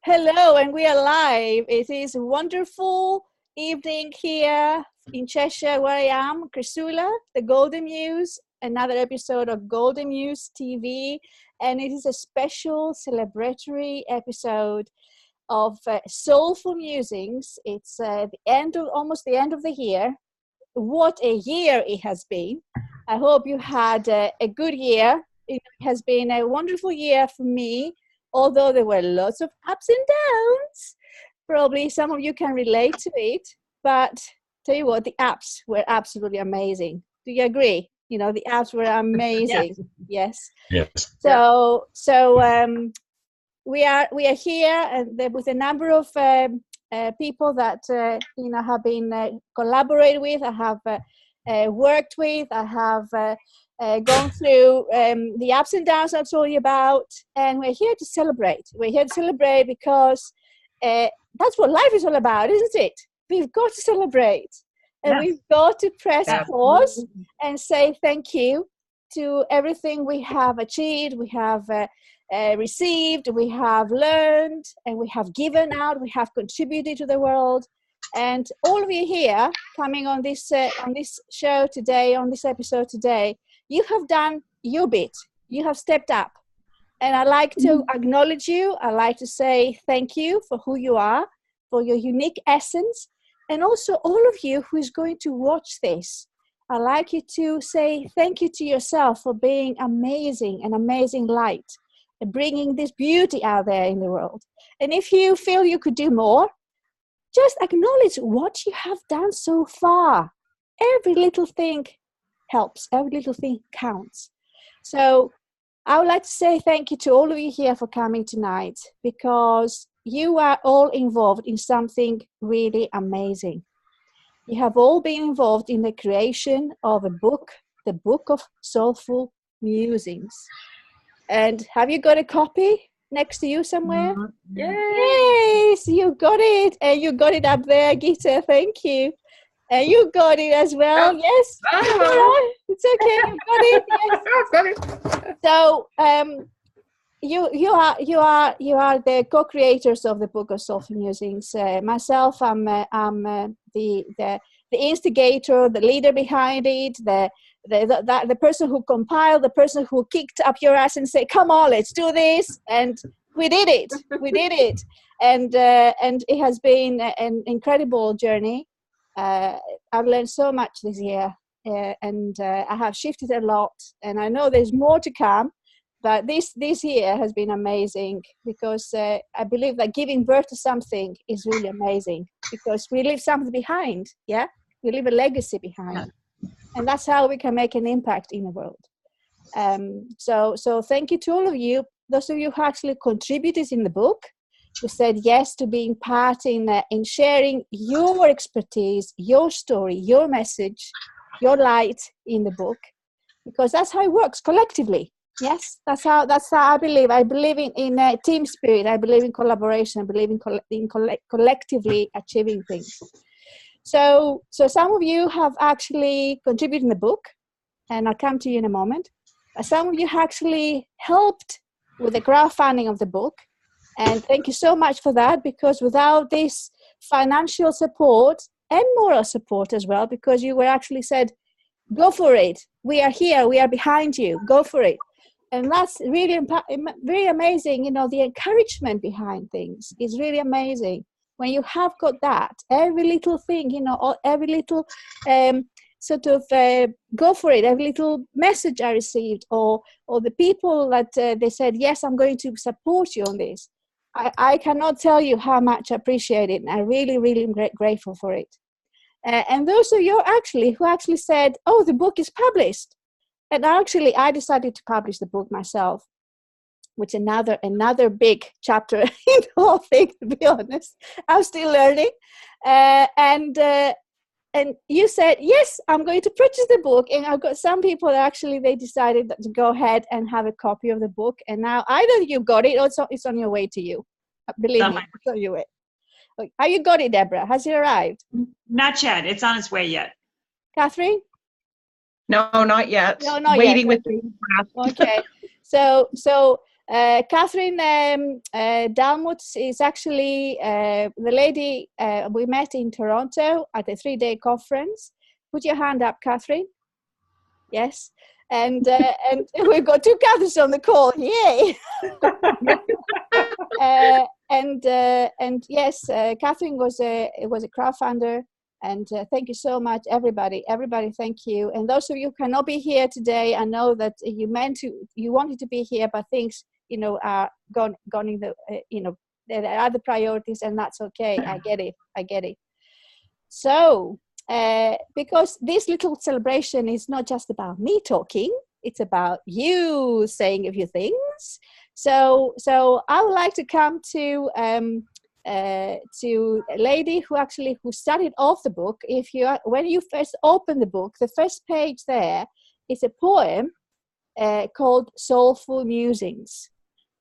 Hello, and we are live. It is a wonderful evening here in Cheshire, where I am, ChriSOULa, the Golden Muse, another episode of GoldenMuseTV, and it is a special celebratory episode of Soulful Musings. It's almost the end of the year. What a year it has been. I hope you had a good year. It has been a wonderful year for me, although there were lots of ups and downs. Probably some of you can relate to it, but tell you what, the apps were absolutely amazing. Do you agree? You know, the apps were amazing. Yes. So we are here with a number of people that have been collaborated with. I have worked with. I have gone through the ups and downs I told you about, and we're here to celebrate. We're here to celebrate because that's what life is all about, isn't it? We've got to celebrate, and we've got to press pause and say thank you to everything we have achieved, we have received, we have learned, and we have given out, we have contributed to the world. And all of you here coming on this show today, on this episode today, you have done your bit. You have stepped up. And I like to acknowledge you. I like to say thank you for who you are, for your unique essence. And also all of you who is going to watch this. I like you to say thank you to yourself for being amazing, an amazing light, and bringing this beauty out there in the world. And if you feel you could do more, just acknowledge what you have done so far. Every little thing helps. Every little thing counts. So I would like to say thank you to all of you here for coming tonight, because you are all involved in something really amazing. You have all been involved in the creation of a book, the Book of Soulful Musings. And have you got a copy next to you somewhere? Yes, you got it. And you got it up there, Gitte. Thank you. And you got it as well. Yes. Oh. It's okay. You got it. Yes. So you are the co-creators of the Book of Soulful Musings. Myself, I'm the instigator, the leader behind it, the person who compiled, the person who kicked up your ass and said, "Come on, let's do this," and we did it. We did it, and it has been an incredible journey. I've learned so much this year, and I have shifted a lot, and I know there's more to come. But this year has been amazing, because I believe that giving birth to something is really amazing, because we leave something behind. Yeah, we leave a legacy behind, and that's how we can make an impact in the world. So thank you to all of you. Those of you who actually contributed in the book, who said yes to being part in sharing your expertise, your story, your message, your light in the book, because that's how it works collectively. Yes, that's how I believe. I believe in team spirit. I believe in collaboration. I believe in collectively achieving things. So some of you have actually contributed in the book, and I'll come to you in a moment. Some of you actually helped with the crowdfunding of the book, and thank you so much for that, because without this financial support and moral support as well, because you were actually said, go for it. We are here. We are behind you. Go for it. And that's really very amazing. You know, the encouragement behind things is really amazing. When you have got that, every little thing, you know, every little go for it, every little message I received, or the people that they said, yes, I'm going to support you on this. I cannot tell you how much I appreciate it. And I really, really am grateful for it. And those of you who actually said, oh, the book is published. And actually, I decided to publish the book myself, which another big chapter in the whole thing, to be honest. I'm still learning. And you said, yes, I'm going to purchase the book. And I've got some people that actually, they decided to go ahead and have a copy of the book. And now either you got it or it's on your way to you. Believe me, it's on your way. Okay. Have you got it, Debra? Has it arrived? Not yet. It's on its way yet. Kathryn? No, not yet. No, not Waiting yet. with. Okay. So Kathryn Dalmut is actually the lady we met in Toronto at a 3-day conference. Put your hand up, Kathryn. Yes. And we've got 2 Kathryns on the call. Yay! And yes, Kathryn was a crowdfunder. And thank you so much, everybody. Everybody, thank you. And those of you who cannot be here today, I know that you wanted to be here, but things, are gone in the, there are other priorities, and that's okay. I get it. So, because this little celebration is not just about me talking, it's about you saying a few things. So I would like to come to a lady who started off the book. When you first open the book, the first page there is a poem called Soulful Musings.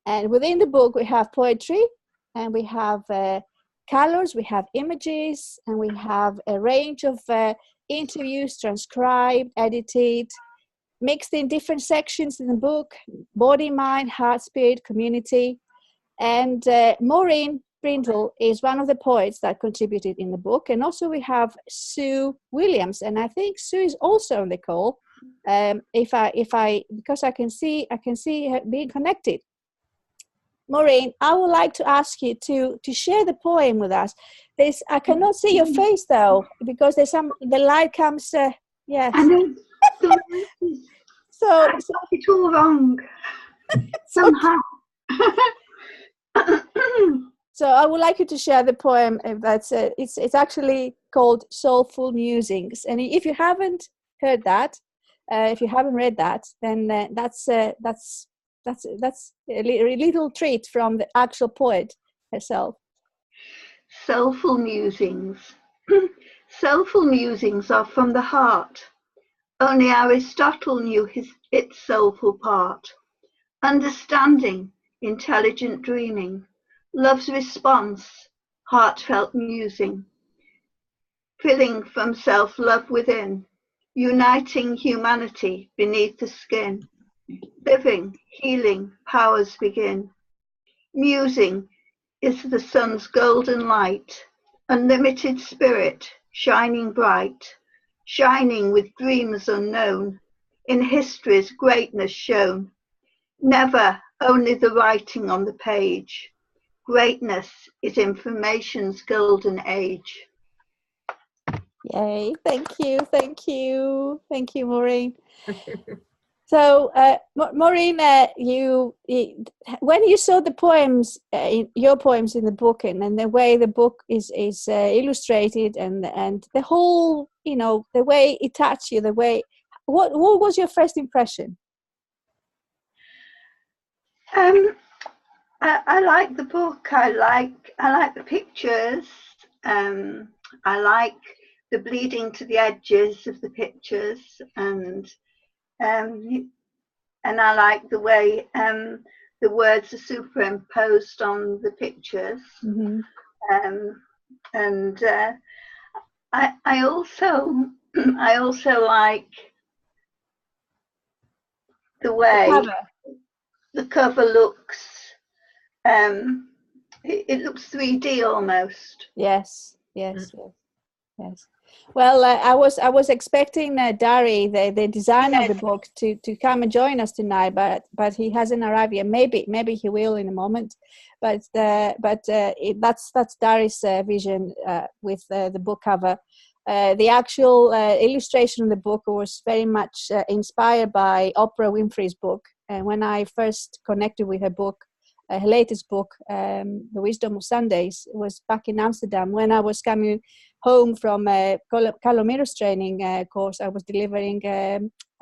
And within the book, we have poetry, and we have colors, we have images, and we have a range of interviews transcribed, edited, mixed in different sections in the book: body, mind, heart, spirit, community. And Maureen Brindle is one of the poets that contributed in the book. And also we have Sue Williams, and I think Sue is also on the call. Because I can see her being connected. Maureen, I would like to ask you to share the poem with us. I cannot see your face though, because the light comes. Yes. I know. So I got it all wrong somehow. So I would like you to share the poem. It's actually called Soulful Musings, and if you haven't heard that, if you haven't read that, then that's a little treat from the actual poet herself. Soulful musings. Soulful musings are from the heart. Only Aristotle knew its soulful part. Understanding, intelligent dreaming, love's response, heartfelt musing, filling from self-love within, uniting humanity beneath the skin. Living, healing, powers begin. Musing is the sun's golden light, unlimited spirit, shining bright, shining with dreams unknown, in history's greatness shown. Never only the writing on the page. Greatness is information's golden age. Yay, thank you, Maureen. So, Maureen, when you saw the poems, your poems in the book, and the way the book is illustrated, and the whole, the way it touched you, what was your first impression? I like the book. I like the pictures. I like the bleeding to the edges of the pictures, and I like the way the words are superimposed on the pictures. Mm-hmm. I also like the way the cover looks. It looks 3D almost. Yes. Well, I was expecting Darie, the designer of the book, to come and join us tonight, but he hasn't arrived yet. Maybe he will in a moment. But that's Darie's vision with the book cover. The actual illustration of the book was very much inspired by Oprah Winfrey's book. And when I first connected with her book, her latest book, The Wisdom of Sundays, was back in Amsterdam when I was coming home from a Calomiros training course I was delivering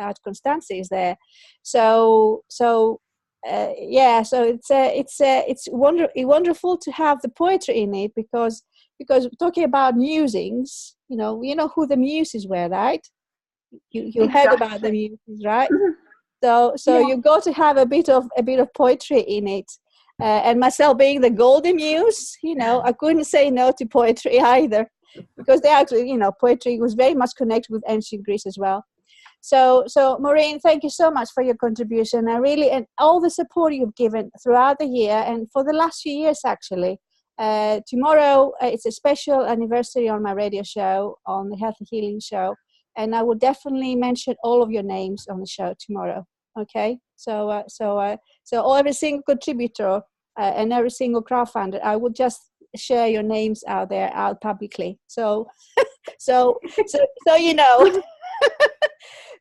at Constance's there. So it's wonderful to have the poetry in it, because talking about musings, you know who the muses were, right? You Exactly. heard about the muses, right? So yeah. You got to have a bit of poetry in it. And myself being the golden muse, I couldn't say no to poetry either, because they actually, poetry was very much connected with ancient Greece as well. So Maureen, thank you so much for your contribution. And all the support you've given throughout the year and for the last few years, actually. Tomorrow, it's a special anniversary on my radio show, on the Healthy Healing Show. And I will definitely mention all of your names on the show tomorrow. Okay? So every single contributor and every single crowdfunder, I will just share your names out there publicly. So you know.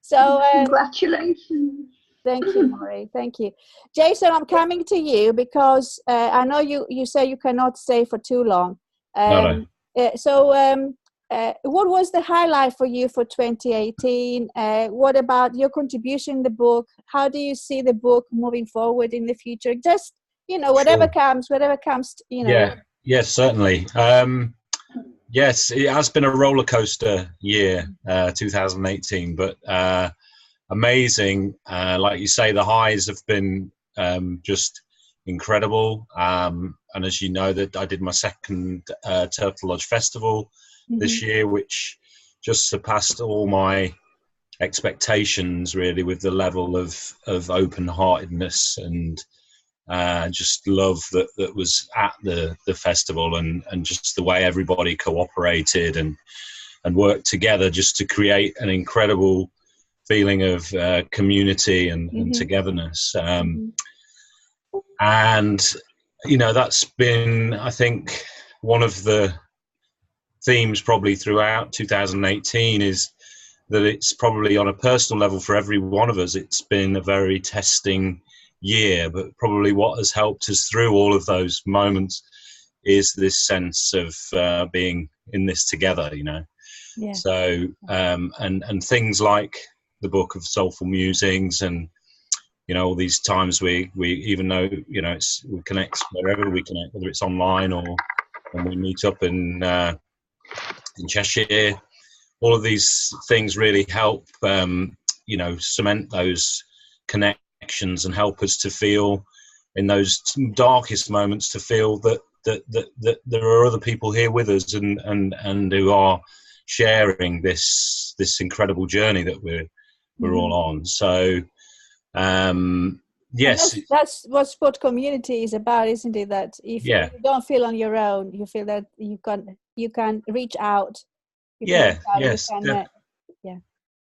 So congratulations. Thank you, Maureen. Thank you. Jason, I'm coming to you because I know you say you cannot stay for too long. No. What was the highlight for you for 2018? What about your contribution in the book? How do you see the book moving forward in the future? Just, whatever comes, Yes, certainly. Yes, it has been a roller coaster year, 2018, but amazing. Like you say, the highs have been just incredible. And as you know, that I did my second Turtle Lodge Festival this year, which just surpassed all my expectations, really, with the level of open-heartedness and just love that was at the festival, and just the way everybody cooperated and worked together just to create an incredible feeling of community and togetherness. And that's been, I think, one of the themes probably throughout 2018 is that it's probably on a personal level for every one of us, it's been a very testing year, but probably what has helped us through all of those moments is this sense of being in this together, So and things like the book of Soulful Musings, and all these times we even though we connect wherever we connect, whether it's online or when we meet up in Cheshire, all of these things really help cement those connections and help us to feel in those darkest moments, to feel that there are other people here with us and who are sharing this Mm-hmm. incredible journey that we're all on. So yes, that's what sport community is about, isn't it? That if you don't feel on your own, you feel that you can reach out.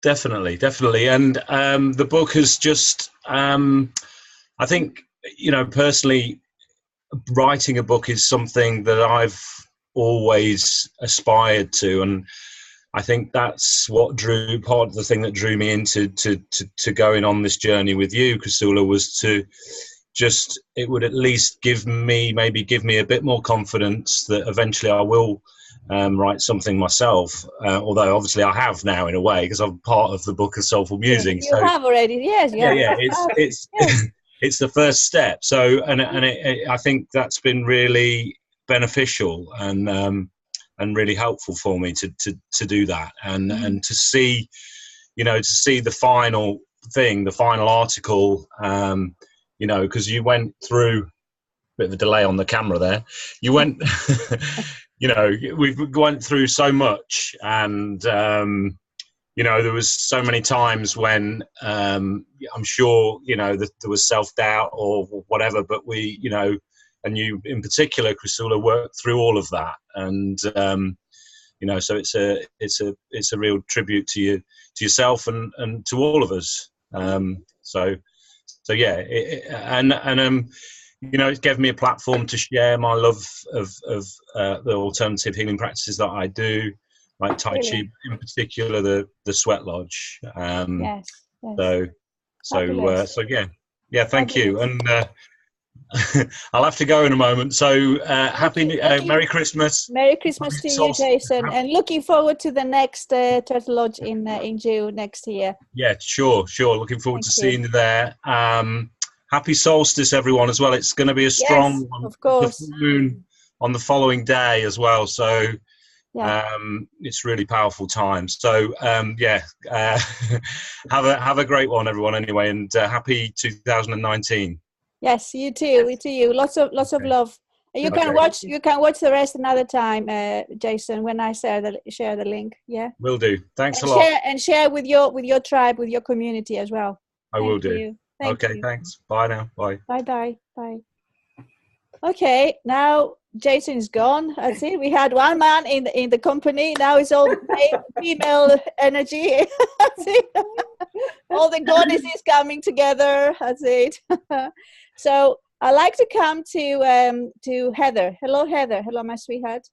Definitely. And the book has just I think personally, writing a book is something that I've always aspired to, and I think that's what part of the thing that drew me into to going on this journey with you, ChriSOULa, was to just, it would at least give me a bit more confidence that eventually I will write something myself, although obviously I have now, in a way, because I'm part of the book of Soulful Musings. You have already, yes. It's the first step. So I think that's been really beneficial and really helpful for me to do that, and to see the final thing, the final article, because you went through a bit of a delay on the camera there. You went, we went through so much, and there was so many times when I'm sure that there was self-doubt or whatever, but we, and you in particular, ChriSOULa, worked through all of that, and so it's a real tribute to yourself and to all of us. It gave me a platform to share my love of the alternative healing practices that I do, like Tai Chi, in particular the Sweat Lodge. Yes. Thank you. And I'll have to go in a moment. So Merry Christmas. Merry Christmas to you, Jason, and looking forward to the next Turtle Lodge in June next year. Yeah, sure. Looking forward to seeing you there. Happy solstice, everyone, as well. It's going to be a strong one, of course, the moon on the following day as well. So it's really powerful time. So have a great one, everyone. Anyway, and happy 2019. Yes, you too. Lots of love You can watch the rest another time, Jason, when I share the link. Yeah, will do. Thanks a lot. Share with your tribe, with your community as well. I will do. Okay, thanks. Bye now. Bye. Bye. Okay, now Jason is gone. That's it. We had one man in the company. Now it's all female energy. That's it. All the goddesses coming together. That's it. So I'd like to come to Heather. Hello, Heather. Hello, my sweetheart.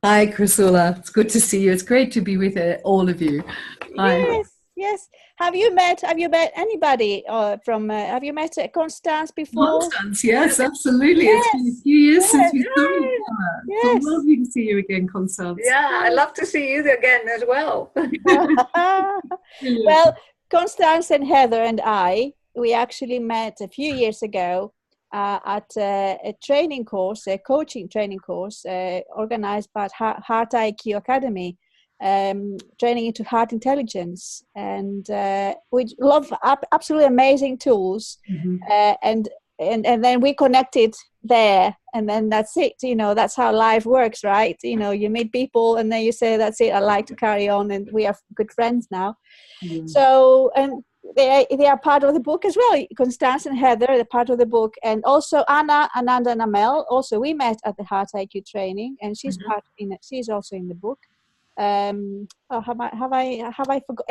Hi, ChriSOULa. It's good to see you. It's great to be with all of you. Hi. Yes. Have you met anybody from? Have you met Constance before? Constance, yes, absolutely. Yes. It's been a few years since we saw each other. Yes. So lovely to see you again, Constance. Yeah, I'd love to see you again as well. Well, Constance and Heather and we actually met a few years ago at a training course, a coaching training course organized by Heart IQ Academy. Training into heart intelligence, and we love absolutely amazing tools. And then we connected there, and then that's it. That's how life works, right? You meet people and then you say, that's it, I like to carry on, and we are good friends now. So, and they are part of the book as well. Constance and Heather are part of the book, and also Anna, Ananda, and Amel. Also, we met at the Heart IQ training, and she's she's also in the book. Have I forgot?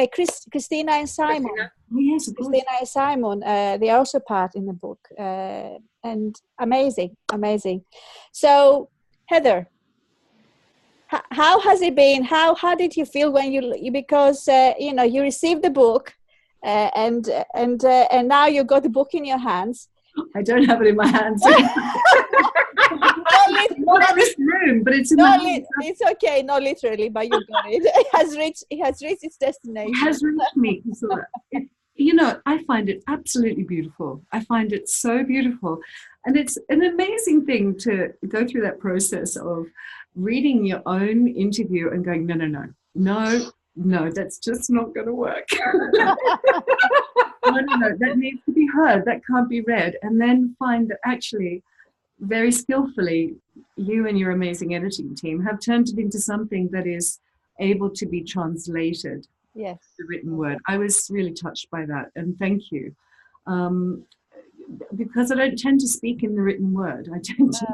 Christina and Simon. Oh, yes, of course. Christina and Simon. They are also part in the book, and amazing. So, Heather, how has it been? How did you feel when because you received the book, and now you got the book in your hands. I don't have it in my hands. Not in this room, but it's in it's okay, not literally, but you got it. It has reached its destination. It has reached me. I find it absolutely beautiful. I find it so beautiful. And it's an amazing thing to go through that process of reading your own interview and going, no, that's just not going to work. No, that needs to be heard. That can't be read. And then find that actually, very skillfully, you and your amazing editing team have turned it into something that is able to be translated. Yes. The written word. I was really touched by that, and thank you. Because I don't tend to speak in the written word. I tend to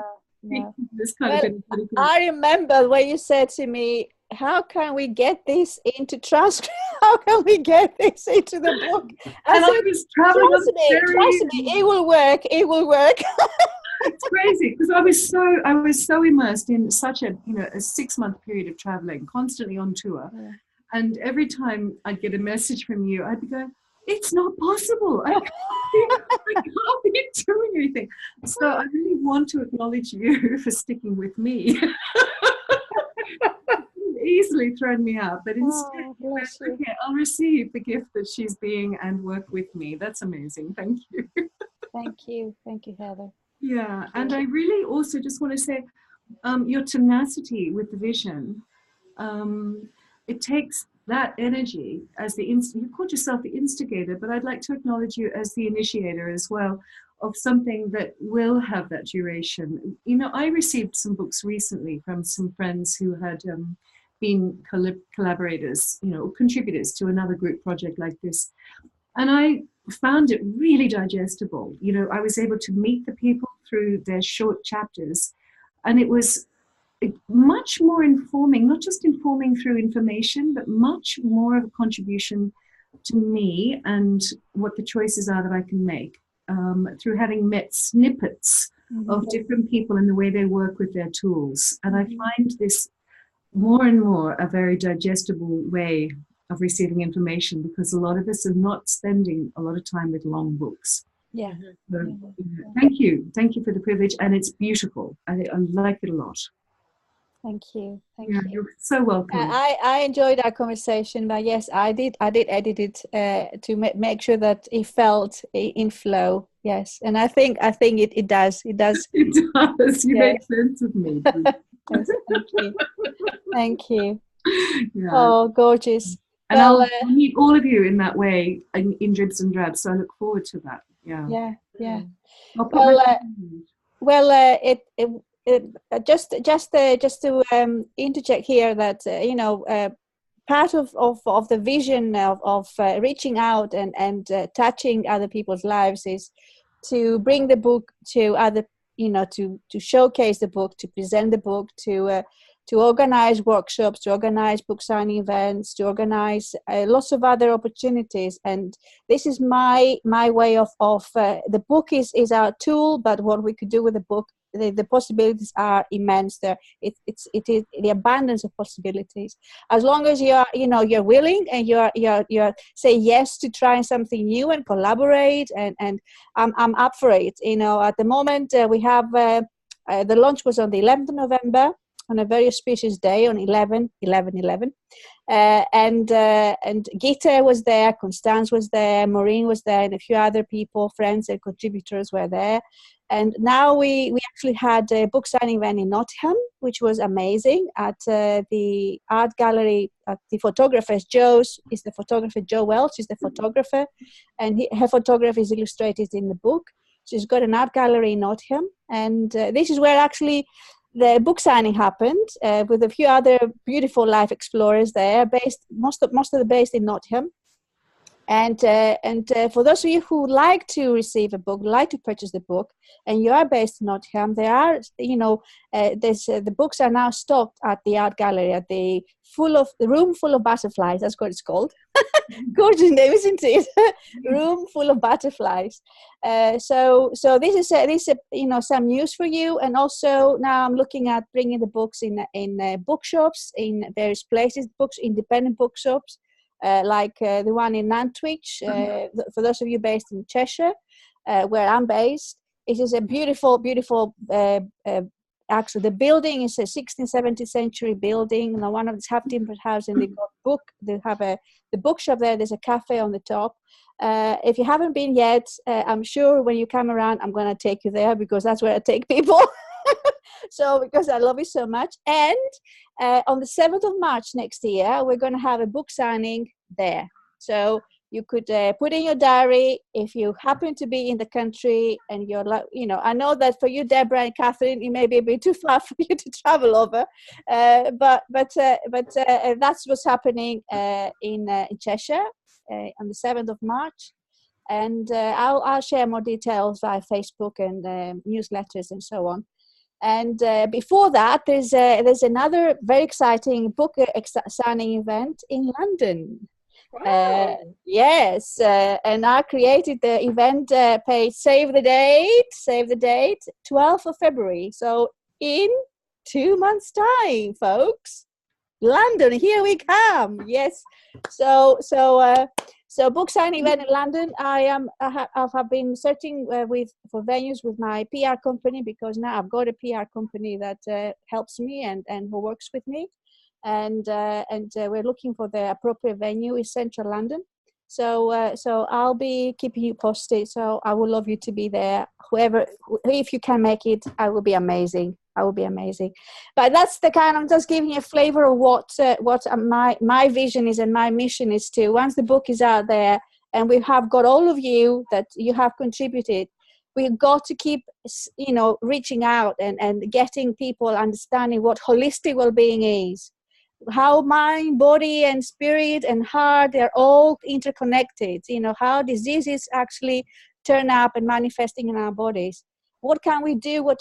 speak in this kind of. I remember when you said to me, how can we get this into transcript? How can we get this into the book? I was traveling. Trust me, it will work. It will work. It's crazy because I was so immersed in such a 6-month period of traveling, constantly on tour, and every time I'd get a message from you, I'd be going, "It's not possible. I can't be doing anything." So I really want to acknowledge you for sticking with me. Easily thrown me out, but instead, okay, I'll receive the gift that she's being and work with me. That's amazing. Thank you. Thank you, Heather. Yeah, and I really also just want to say, your tenacity with the vision. It takes that energy as you called yourself the instigator, but I'd like to acknowledge you as the initiator as well of something that will have that duration. I received some books recently from some friends who had been collaborators, contributors to another group project like this. And I found it really digestible. I was able to meet the people through their short chapters, and it was much more informing, not just informing through information, but much more of a contribution to me and what the choices are that I can make through having met snippets of different people and the way they work with their tools. And I find this more and more a very digestible way of receiving information, because a lot of us are not spending a lot of time with long books. Yeah. So, thank you for the privilege, and it's beautiful. I like it a lot. Thank you. You're so welcome. I enjoyed our conversation, but yes, I did edit it to make sure that it felt in flow. Yes, and I think it does. It does. It does. You make sense of me. Yes, thank you. Yeah. Oh, gorgeous. And I'll meet all of you in that way, in dribs and drabs. So I look forward to that. Yeah. Yeah. I'll put my Just to interject here that part of the vision of reaching out and touching other people's lives is to bring the book to other, to showcase the book, to present the book, to organize workshops, to organize book signing events, to organize lots of other opportunities. And this is my way of the book is our tool, but what we could do with the book, the possibilities are immense. There, it is the abundance of possibilities. As long as you're willing and you're say yes to trying something new and collaborate, and I'm up for it. At the moment we have the launch was on the 11th of November, on a very auspicious day, on 11/11/11. And Gitte was there, Constance was there, Maureen was there, and a few other people, friends and contributors were there. And now we actually had a book signing event in Nottingham, which was amazing, at the art gallery. The photographer is Jo Welch is the photographer, and her photography is illustrated in the book. She's got an art gallery in Nottingham, and this is where actually the book signing happened, with a few other beautiful life explorers there, most of them based in Nottingham. And for those of you who like to receive a book, like to purchase the book, and you are based in Nottingham, there are, the books are now stocked at the art gallery, at the room full of butterflies. That's what it's called. Gorgeous name, isn't it? Room full of butterflies. So this is some news for you. And also now I'm looking at bringing the books in bookshops in various places, independent bookshops. Like the one in Nantwich, for those of you based in Cheshire, where I'm based. It is a beautiful, beautiful, actually the building is a 16th, 17th century building. One of the half timbered houses, and they have the bookshop there. There's a cafe on the top. If you haven't been yet, I'm sure when you come around, I'm going to take you there, because that's where I take people. So, because I love it so much. And on the 7th of March next year, we're going to have a book signing there. So you could put in your diary if you happen to be in the country, and you're like, I know that for you, Debra and Kathryn, it may be a bit too far for you to travel over, but that's what's happening in Cheshire on the 7th of March. And I'll share more details via Facebook and newsletters and so on. And before that, there's another very exciting book signing event in London. Wow. Yes, and I created the event page. Save the date, 12th of February. So in 2 months' time, folks, London, here we come. Yes. So book signing event in London. I have been searching for venues with my PR company, because now I've got a PR company that helps me and who works with me, and we're looking for the appropriate venue in central London. So I'll be keeping you posted. So I would love you to be there. If you can make it, I will be amazing. But that's the kind of, just giving you a flavor of what my vision is and my mission is to, once the book is out there and we have got all of you that you have contributed, we've got to keep, reaching out and getting people understanding what holistic well-being is, how mind, body and spirit and heart, they're all interconnected, how diseases actually turn up and manifesting in our bodies. What can we do? What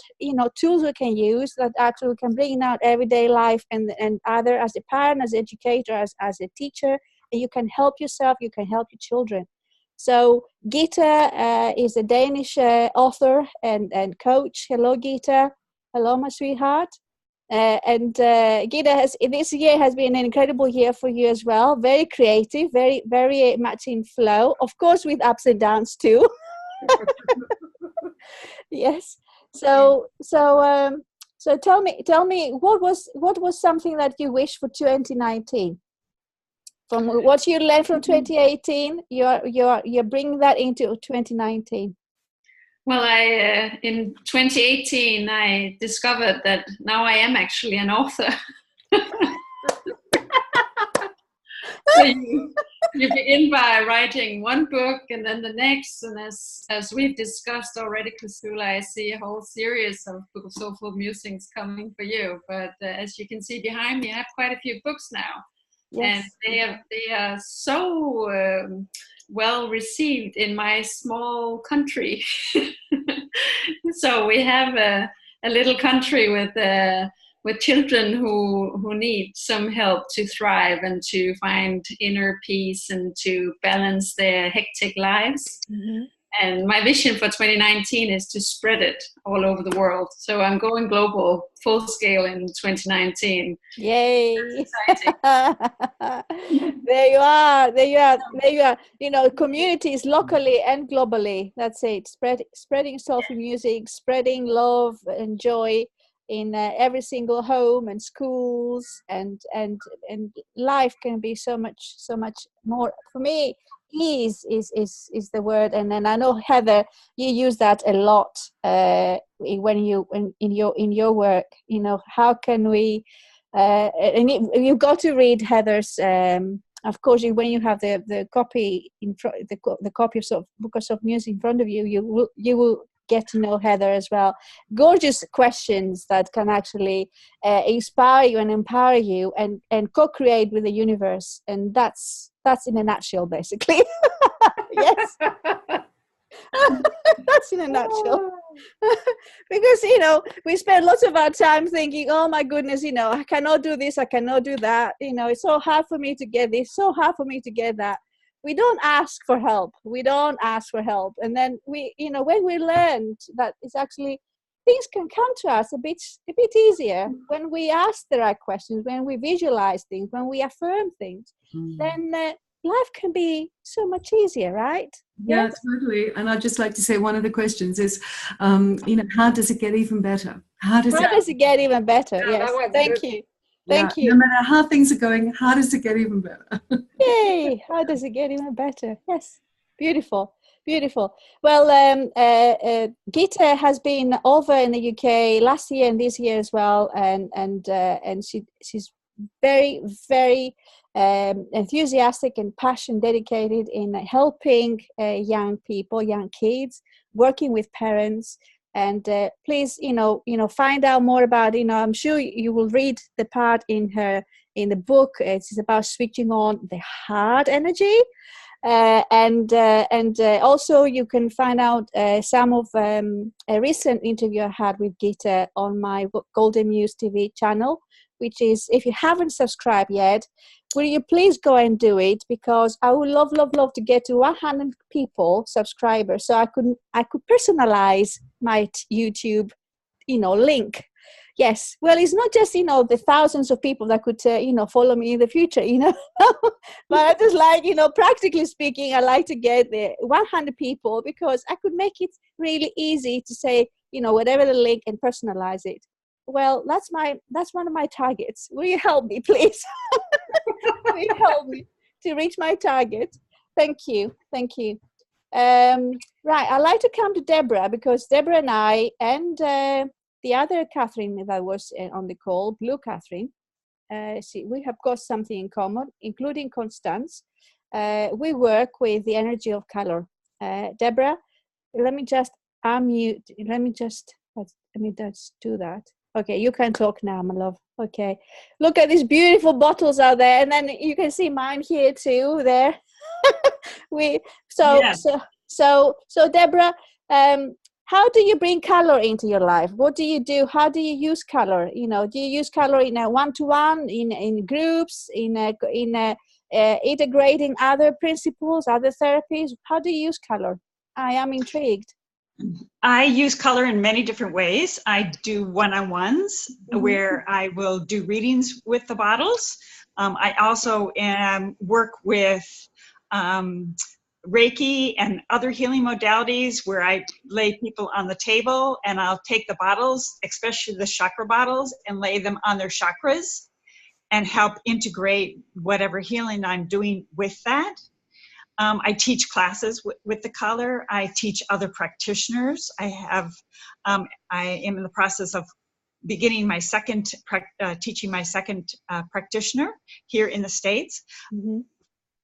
tools we can use that actually we can bring in our everyday life, and either as a parent, as an educator, as a teacher, and you can help yourself, you can help your children. So Gitte is a Danish author and coach. Hello, Gitte. Hello, my sweetheart. And Gitte, this year has been an incredible year for you as well. Very creative, very, very much in flow. Of course, with ups and downs too. Yes. So tell me, what was something that you wish for 2019? From what you learned from 2018, you're bringing that into 2019. Well, in 2018, I discovered that now I am actually an author. So you begin by writing one book and then the next, and as we've discussed already, ChriSOULa, I see a whole series of Soulful Musings coming for you. But as you can see behind me, I have quite a few books now. Yes. And they are so well received in my small country. So we have a little country with children who need some help to thrive and to find inner peace and to balance their hectic lives. Mm-hmm. And my vision for 2019 is to spread it all over the world. So I'm going global, full scale in 2019. Yay! There you are. There you are. There you are. You know, communities locally and globally. That's it. Spreading soulful music, spreading love and joy in every single home and schools, and life can be so much more. For me, ease is the word, and then I know, Heather, you use that a lot in your work. You know, how can we and you've got to read Heather's of course, when you have the copy in front, the copy of Book of Soulful Music in front of you, you will get to know Heather as well. Gorgeous questions that can actually inspire you and empower you and co-create with the universe. And that's in a nutshell, basically. Yes. That's in a nutshell. Because, you know, we spend lots of our time thinking, oh my goodness, you know, I cannot do this, I cannot do that. You know, it's so hard for me to get this, so hard for me to get that. We don't ask for help. And then we, you know, when we learned that it's actually, things can come to us a bit easier when we ask the right questions, when we visualize things, when we affirm things, then life can be so much easier, right? Yeah, yes? Totally. And I'd just like to say one of the questions is, you know, how does it get even better? How does it get even better? Yes, thank you. Thank you. No matter how things are going, how does it get even better? Yay! How does it get even better? Yes, beautiful, beautiful. Well, Gitte has been over in the UK last year and this year as well, and she's very, very enthusiastic and dedicated in helping young people, young kids, working with parents. And please, you know, find out more about, you know, I'm sure you will read the part in the book. It's about switching on the heart energy. And also you can find out some of a recent interview I had with Gitte on my GoldenMuseTV channel, which is, if you haven't subscribed yet, will you please go and do it, because I would love to get to 100 subscribers, so I could personalize my YouTube, you know, link. Yes, well, it's not just, you know, the thousands of people that could, you know, follow me in the future, you know, but I just like, you know, practically speaking, I like to get the 100 people, because I could make it really easy to say, you know, whatever the link, and personalize it. Well, that's one of my targets. Will you help me, please? Will you help me to reach my target? Thank you. Right, I'd like to come to Debra, because Debra and I and the other Kathryn that was on the call, Blue Kathryn, we have got something in common, including Constance. We work with the energy of color. Debra, let me just unmute. Let me just do that. Okay, you can talk now, my love. Okay, look at these beautiful bottles out there, and then you can see mine here too. There, so Debra, how do you bring color into your life? What do you do? How do you use color? You know, do you use color in a one-to-one, in groups, in integrating other principles, other therapies? How do you use color? I am intrigued. I use color in many different ways. I do one-on-ones where I will do readings with the bottles. I also work with Reiki and other healing modalities where I lay people on the table, and I'll take the bottles, especially the chakra bottles, and lay them on their chakras and help integrate whatever healing I'm doing with that. I teach classes with the color. I teach other practitioners. I am in the process of beginning my teaching my second practitioner here in the States.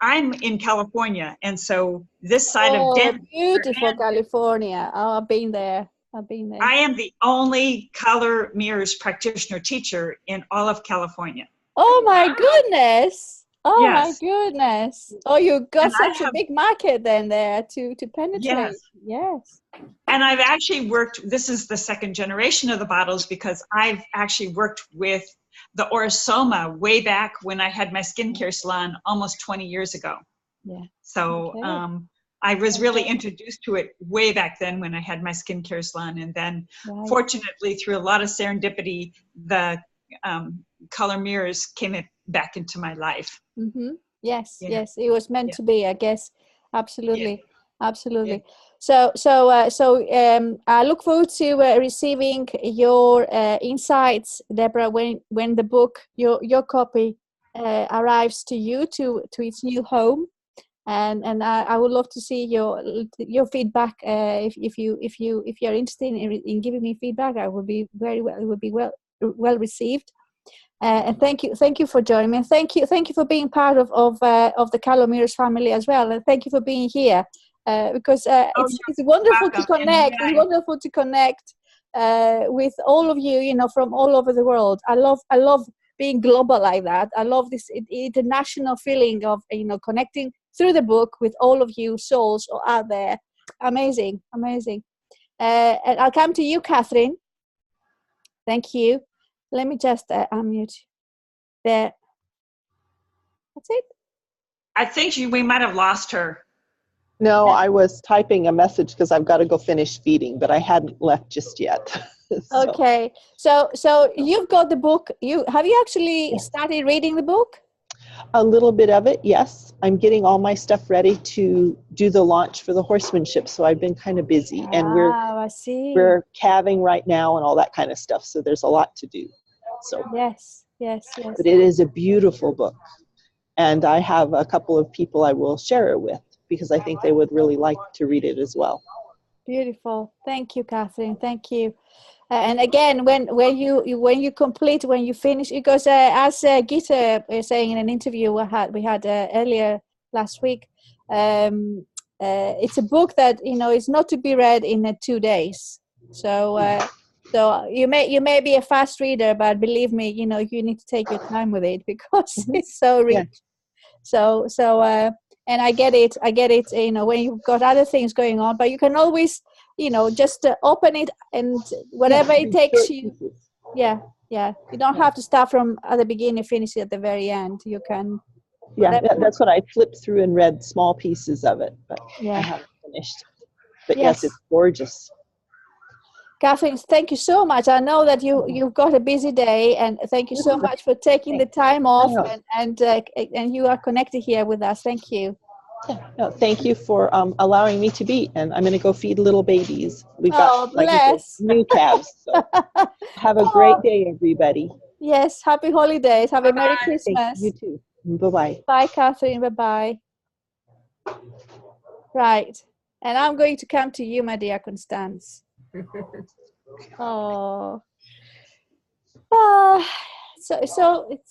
I'm in California, and so this side of Oh, Denver. beautiful California. Oh, I've been there. I've been there. I am the only color mirrors practitioner teacher in all of California. Oh my goodness. Oh my Yes. goodness. Oh, you got And I such a have- big market then there to penetrate. Yes. And I've actually worked, this is the second generation of the bottles, because I've actually worked with the Orosoma way back when I had my skincare salon almost 20 years ago. Yeah. So Okay. I was really introduced to it way back then when I had my skincare salon. And then Right. fortunately, through a lot of serendipity, the color mirrors came back into my life. Mm-hmm. Yes, Yeah. yes. It was meant Yeah. to be, I guess. Absolutely. Absolutely. Yeah. So I look forward to receiving your insights, Debra, when the book, your copy arrives to you, to its new home. And I would love to see your feedback. If you're interested in giving me feedback, I will be well received. And thank you for joining me. Thank you for being part of the Calomiris family as well. And thank you for being here because it's wonderful to connect. It's wonderful to connect with all of you. From all over the world. I love being global like that. I love this international feeling of connecting through the book with all of you souls out there. Amazing. And I'll come to you, Kathryn. Thank you. Let me just unmute there. That's it. I think we might have lost her. No, I was typing a message because I've got to go finish feeding, but I hadn't left just yet. So. Okay. So you've got the book. Have you actually started reading the book? A little bit of it, yes. I'm getting all my stuff ready to do the launch for the horsemanship, so I've been kind of busy. And I see. we're calving right now and all that kind of stuff, so there's a lot to do. So yes. But it is a beautiful book, and I have a couple of people I will share it with because I think they would really like to read it as well. Beautiful. Thank you, Kathryn. Thank you. And again, when you complete, when you finish, because as Gitte was saying in an interview we had earlier last week, it's a book that is not to be read in 2 days. So you may be a fast reader, but believe me, you need to take your time with it because it's so rich. Yeah. So and I get it. When you've got other things going on, but you can always just open it and whatever it takes you. Yeah. You don't have to start from at the beginning, finish it at the very end. You can. Yeah, that's what I flipped through and read small pieces of it, but I haven't finished. But yes, it's gorgeous. Kathryn, thank you so much. I know that you've got a busy day, and thank you so much for taking the time off and you are connected here with us. Thank you. No, thank you for allowing me to be, and I'm going to go feed little babies. We've got like I said, new calves. So have a great day, everybody. Yes, happy holidays. Have a Merry Christmas. You too. Bye-bye. Bye, Kathryn. Bye-bye. Right. And I'm going to come to you, my dear Constance. So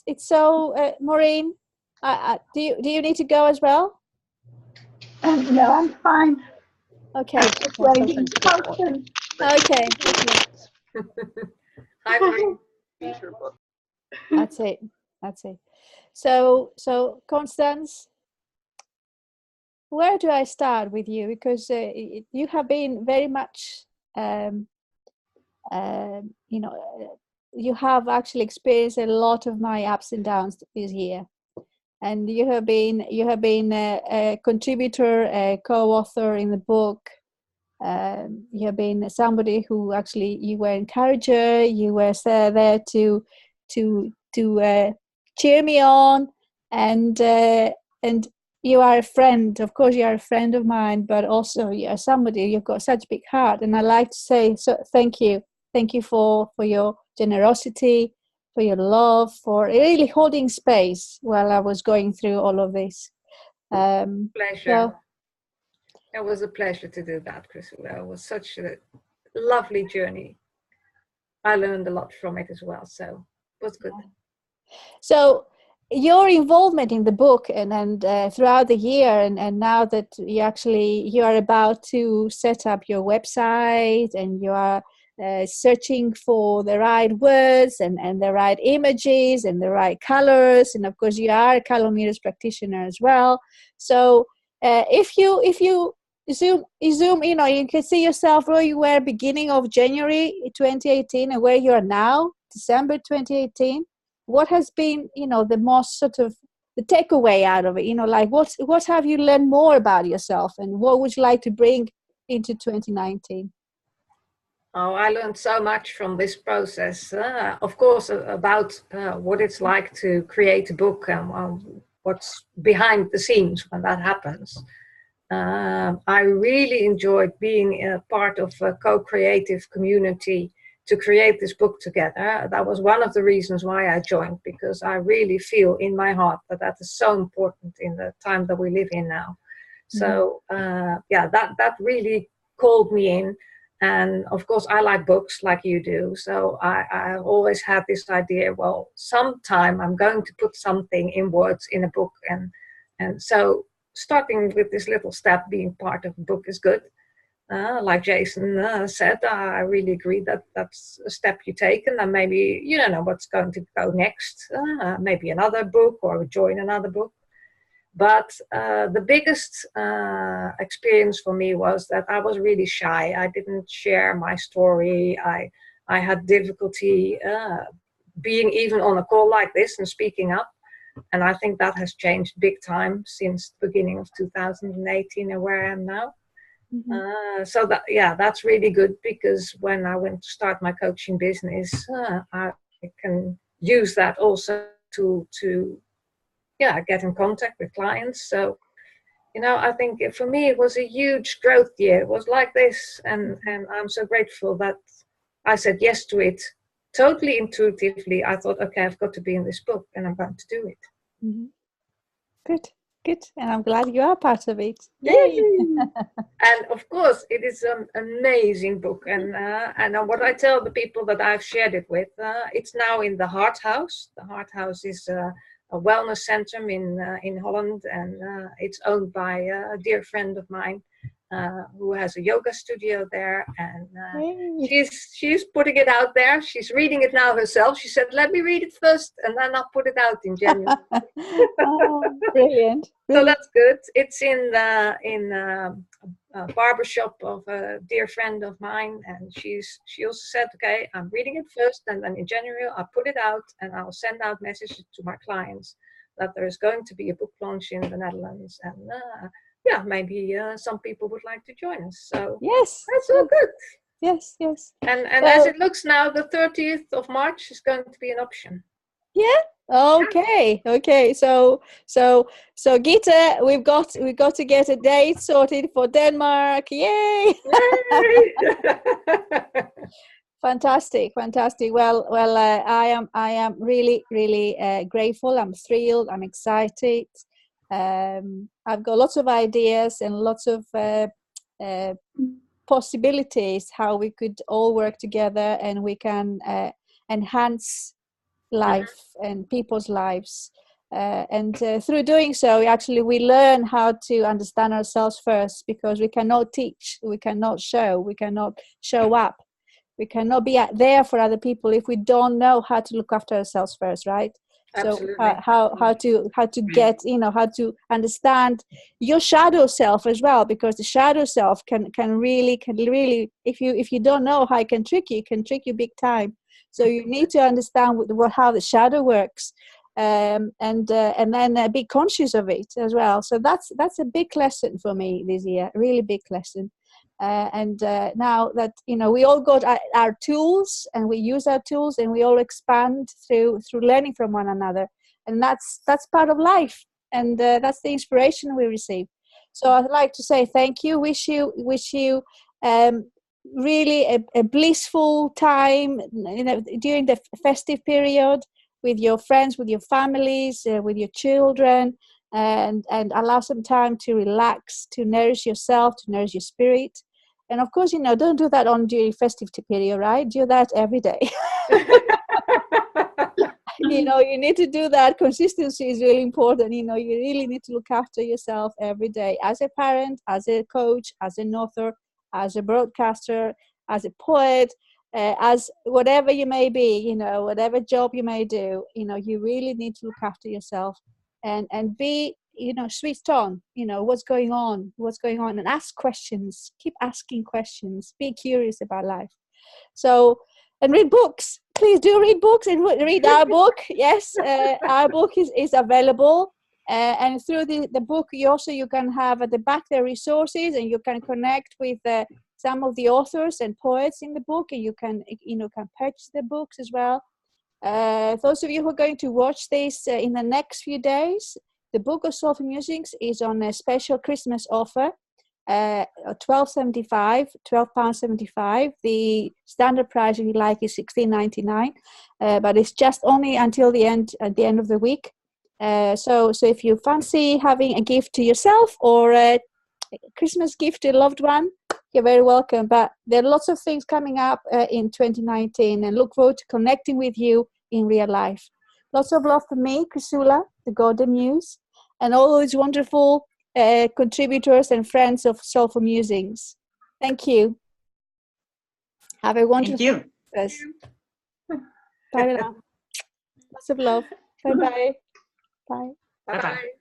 it's so Maureen, do you need to go as well? No, I'm fine. Okay. Okay. Hi, Maureen. That's it. So Constance, where do I start with you? Because you have been very much you have actually experienced a lot of my ups and downs this year, and you have been a contributor, a co-author in the book. You have been somebody who actually you were encourager. You were there to cheer me on, and you are a friend. Of course, you are a friend of mine, but also you are somebody. You've got such a big heart, and I like to say so. Thank you for your generosity, for your love, for really holding space while I was going through all of this. Pleasure. It was a pleasure to do that, ChriSOULa. It was such a lovely journey. I learned a lot from it as well, so it was good. So your involvement in the book and throughout the year, and now that you are about to set up your website, and you are searching for the right words and the right images and the right colors, and of course you are a color mirrors practitioner as well. So if you zoom, you can see yourself where you were beginning of January 2018 and where you are now, December 2018. What has been, the most sort of the takeaway out of it? Like what have you learned more about yourself, and what would you like to bring into 2019? Oh, I learned so much from this process. Of course, about what it's like to create a book and what's behind the scenes when that happens. I really enjoyed being a part of a co-creative community to create this book together. That was one of the reasons why I joined, because I really feel in my heart that is so important in the time that we live in now. So that really called me in. And of course I like books like you do. So I always had this idea, well, sometime I'm going to put something in words in a book. And so starting with this little step, being part of a book is good. Like Jason said, I really agree that that's a step you take, and then maybe you don't know what's going to go next. Maybe another book or join another book. But the biggest experience for me was that I was really shy. I didn't share my story. I had difficulty being even on a call like this and speaking up. And I think that has changed big time since the beginning of 2018 and where I am now. So that's really good, because when I went to start my coaching business, I can use that also to get in contact with clients. So I think for me it was a huge growth year. It was like this, and I'm so grateful that I said yes to it totally intuitively. I thought, okay, I've got to be in this book, and I'm going to do it. Good, and I'm glad you are part of it. Yay! And of course, it is an amazing book. And what I tell the people that I've shared it with, it's now in the Heart House. The Heart House is a wellness center in Holland, and it's owned by a dear friend of mine who has a yoga studio there, and she's putting it out there. She's reading it now herself. She said, let me read it first and then I'll put it out in January. Brilliant. So that's good. It's in a barbershop of a dear friend of mine, and she also said, okay, I'm reading it first, and then in January I'll put it out and I'll send out messages to my clients that there is going to be a book launch in the Netherlands, and maybe some people would like to join us. So yes, that's all good. Yes. And as it looks now, the 30th of March is going to be an option. Yeah. Okay. So Gitte, we've got to get a date sorted for Denmark. Yay! Fantastic. Well, I am really, really grateful. I'm thrilled. I'm excited. I've got lots of ideas and lots of possibilities how we could all work together, and we can enhance life and people's lives. And through doing so, we learn how to understand ourselves first, because we cannot teach, we cannot show, we cannot show up. We cannot be there for other people if we don't know how to look after ourselves first, right? Absolutely. So how to get, how to understand your shadow self as well, because the shadow self can really if you don't know how it can trick you big time. So you need to understand how the shadow works, and then be conscious of it as well. So that's a big lesson for me this year, a really big lesson. And now that we all got our tools, and we use our tools, and we all expand through learning from one another, and that's part of life, and that's the inspiration we receive. So I'd like to say thank you. Wish you really a blissful time during the festive period, with your friends, with your families, with your children. And allow some time to relax, to nourish yourself, to nourish your spirit. And of course, don't do that during festive period, right? Do that every day. you know, you need to do that. Consistency is really important. You know, you really need to look after yourself every day as a parent, as a coach, as an author, as a broadcaster, as a poet, as whatever you may be, you know, whatever job you may do, you know, you really need to look after yourself and be, you know, switched on, you know, what's going on, and ask questions, keep asking questions, be curious about life. So, and read books. Please do read books and read our book. Yes, our book is available. And through the book, you can have at the back the resources, and you can connect with some of the authors and poets in the book, and you can purchase the books as well. Those of you who are going to watch this in the next few days, the book of Soulful Musings is on a special Christmas offer. £12.75. The standard price, if you like, is $16.99, but it's just only until the end of the week. So if you fancy having a gift to yourself or a Christmas gift to a loved one, you're very welcome. But there are lots of things coming up in 2019, and look forward to connecting with you in real life. Lots of love from me, ChriSOULa, the Golden Muse, and all those wonderful contributors and friends of Soulful Musings. Thank you. Have a wonderful Christmas. Bye now. Lots of love. Bye-bye. Bye. Bye-bye.